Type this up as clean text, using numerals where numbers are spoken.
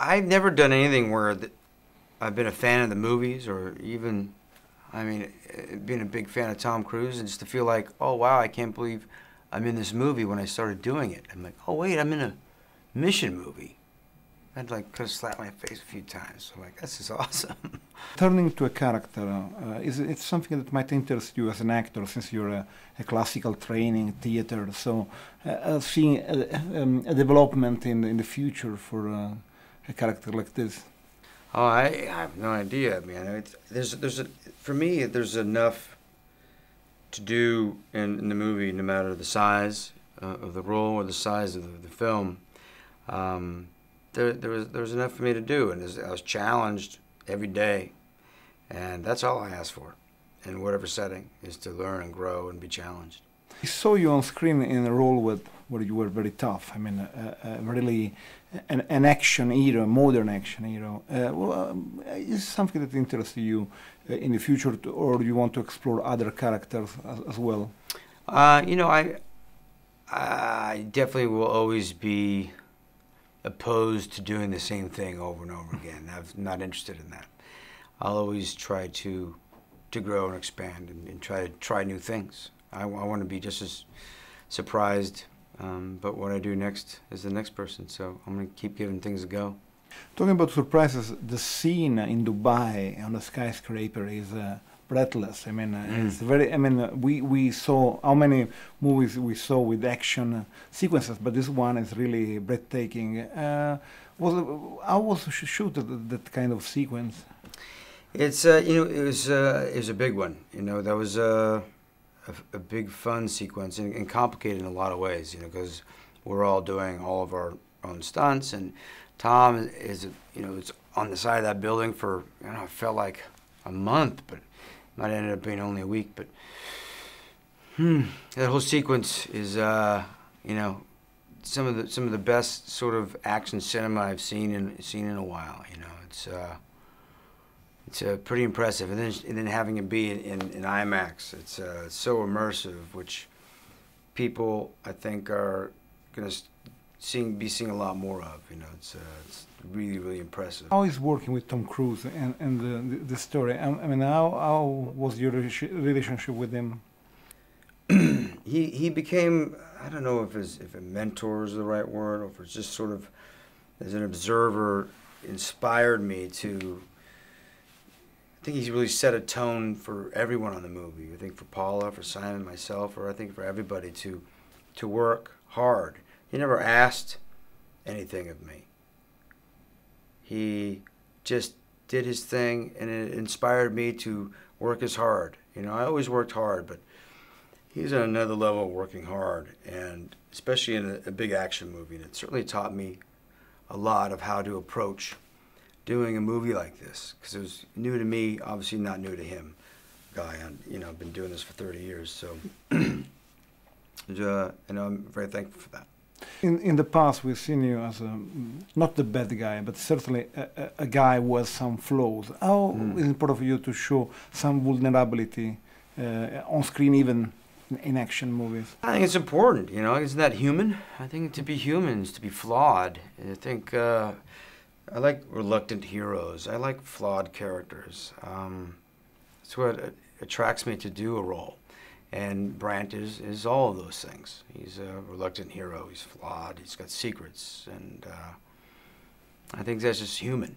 I've never done anything where I've been a fan of the movies, or even, I mean, being a big fan of Tom Cruise, and just to feel like, oh wow, I can't believe I'm in this movie. When I started doing it, I'm like, oh wait, I'm in a mission movie. I'd like could have slapped my face a few times. So like, this is awesome. Turning to a character, is it something that might interest you as an actor, since you're a classical training theater? So seeing a development in the future for a character like this. Oh, I have no idea, man. For me, there's enough to do in the movie, no matter the size of the role or the size of the film. There was enough for me to do, and I was challenged every day, and that's all I ask for in whatever setting, is to learn and grow and be challenged. I saw you on screen in a role where you were very tough. I mean, really an action hero, modern action hero. Is this something that interests you in the future, or do you want to explore other characters as well? You know, I definitely will always be opposed to doing the same thing over and over again. I'm not interested in that. I'll always try to grow and expand and try new things. I want to be just as surprised, but what I do next is the next person, so I'm going to keep giving things a go. Talking about surprises, the scene in Dubai on the skyscraper is breathless. I mean, it's very. I mean, we saw how many movies we saw with action sequences, but this one is really breathtaking. How was shoot that kind of sequence? It's you know, it was a big one. You know, that was a big fun sequence, and complicated in a lot of ways. You know, because we're all doing all of our own stunts, and Tom is, you know, it's on the side of that building for, you know, it felt like a month, but might ended up being only a week. But that whole sequence is, you know, some of the best sort of action cinema I've seen in a while. You know, it's pretty impressive, and then having it be in IMAX, it's so immersive, which people I think are gonna be seeing a lot more of. You know, it's really impressive. How is working with Tom Cruise and the story? I mean, how was your relationship with him? He became, I don't know if a mentor is the right word, or if it's just sort of, as an observer, inspired me to. I think he's really set a tone for everyone on the movie. I think for Paula, for Simon, myself, or I think for everybody to work hard. He never asked anything of me. He just did his thing, and it inspired me to work as hard. You know, I always worked hard, but he's on another level of working hard, and especially in a big action movie. And it certainly taught me a lot of how to approach doing a movie like this, because it was new to me, obviously not new to him. Guy, you know, I've been doing this for 30 years, so you know, I'm very thankful for that. In the past, we've seen you as not the bad guy, but certainly a guy with some flaws. How is it important for you to show some vulnerability on screen, even in action movies? I think it's important, you know, isn't that human? I think to be human is to be flawed. I think I like reluctant heroes. I like flawed characters. That's what attracts me to do a role. And Brandt is all of those things. He's a reluctant hero. He's flawed. He's got secrets. And I think that's just human.